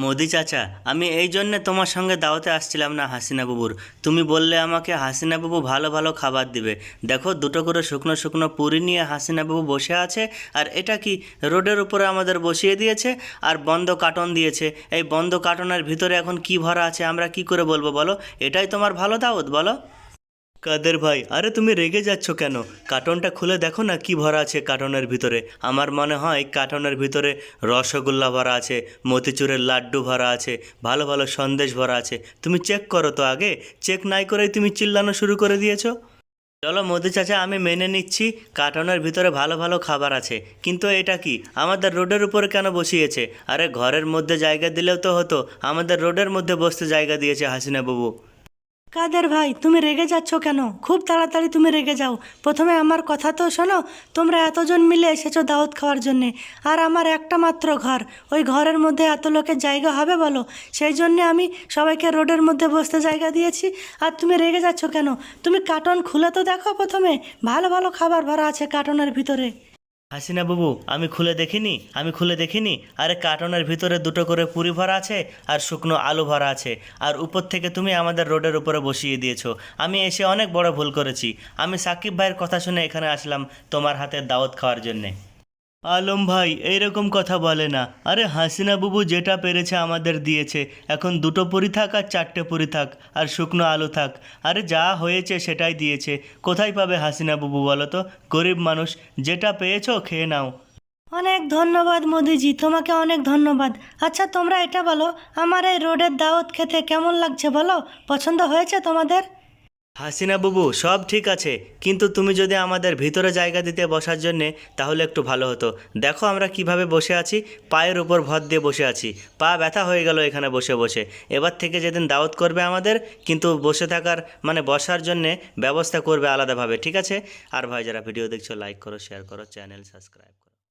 মোদি চাচা, আমি এই জন্যে তোমার সঙ্গে দাওয়াতে আসছিলাম না হাসিনা বাবুর। তুমি বললে আমাকে হাসিনা বাবু ভালো ভালো খাবার দিবে। দেখো, দুটো করে শুকনো শুকনো পুরি নিয়ে হাসিনা বাবু বসে আছে। আর এটা কি, রোডের উপরে আমাদের বসিয়ে দিয়েছে আর বন্ধ কার্টন দিয়েছে। এই বন্ধ কার্টনের ভিতরে এখন কি ভরা আছে আমরা কি করে বলবো বলো? এটাই তোমার ভালো দাওয়াত বলো? কাদের ভাই, আরে তুমি রেগে যাচ্ছ কেন? কার্টনটা খুলে দেখো না কি ভরা আছে কার্টনের ভিতরে। আমার মনে হয় কার্টনের ভিতরে রসগোল্লা ভরা আছে, মতিচুরের লাড্ডু ভরা আছে, ভালো ভালো সন্দেশ ভরা আছে। তুমি চেক করো তো আগে। চেক নাই করেই তুমি চিল্লানো শুরু করে দিয়েছো। চলো মোদি চাচা, আমি মেনে নিচ্ছি কার্টনের ভিতরে ভালো ভালো খাবার আছে, কিন্তু এটা কি আমাদের রোডের উপরে কেন বসিয়েছে? আরে ঘরের মধ্যে জায়গা দিলেও তো হতো, আমাদের রোডের মধ্যে বসতে জায়গা দিয়েছে হাসিনা বাবু। কাদের ভাই, তুমি রেগে যাচ্ছ কেন? খুব তাড়াতাড়ি তুমি রেগে যাও। প্রথমে আমার কথা তো শোনো। তোমরা এতজন মিলে এসেছো দাওয়াত খাওয়ার জন্যে, আর আমার একটা মাত্র ঘর। ওই ঘরের মধ্যে এত লোকের জায়গা হবে বলো? সেই জন্যে আমি সবাইকে রোডের মধ্যে বসতে জায়গা দিয়েছি। আর তুমি রেগে যাচ্ছ কেন? তুমি কার্টন খুলে তো দেখো প্রথমে। ভালো ভালো খাবার ভরা আছে কার্টনের ভিতরে। হাসিনা বাবু, আমি খুলে দেখিনি। আরে কার্টনের ভিতরে দুটো করে পুরি ভরা আছে আর শুকনো আলু ভরা আছে। আর উপর থেকে তুমি আমাদের রোডের উপরে বসিয়ে দিয়েছো। আমি এসে অনেক বড় ভুল করেছি। আমি সাকিব ভাইয়ের কথা শুনে এখানে আসলাম তোমার হাতের দাওয়াত খাওয়ার জন্যে। আলম ভাই এইরকম কথা বলে না। আরে হাসিনা বাবু যেটা পেরেছে আমাদের দিয়েছে। এখন দুটো পুরি থাক আর চারটে পুরি থাক আর শুকনো আলু থাক। আরে যা হয়েছে সেটাই দিয়েছে। কোথায় পাবে হাসিনা বাবু বলো তো? গরিব মানুষ, যেটা পেয়েছো খেয়ে নাও। অনেক ধন্যবাদ মোদিজি, তোমাকে অনেক ধন্যবাদ। আচ্ছা তোমরা এটা বলো, আমার এই রোডের দাওয়াত খেতে কেমন লাগছে বলো? পছন্দ হয়েছে তোমাদের? হাসিনা বাবু, সব ঠিক আছে, কিন্তু তুমি যদি আমাদের ভিতরে জায়গা দিতে বসার জন্যে তাহলে একটু ভালো হতো। দেখো আমরা কিভাবে বসে আছি, পায়ের উপর ভর দিয়ে বসে আছি। পা ব্যথা হয়ে গেল এখানে বসে বসে। এবার থেকে যেদিন দাওয়াত করবে আমাদের, কিন্তু বসে থাকার মানে বসার জন্যে ব্যবস্থা করবে আলাদাভাবে, ঠিক আছে? আর ভাই, যারা ভিডিও দেখছো লাইক করো, শেয়ার করো, চ্যানেল সাবস্ক্রাইব করো।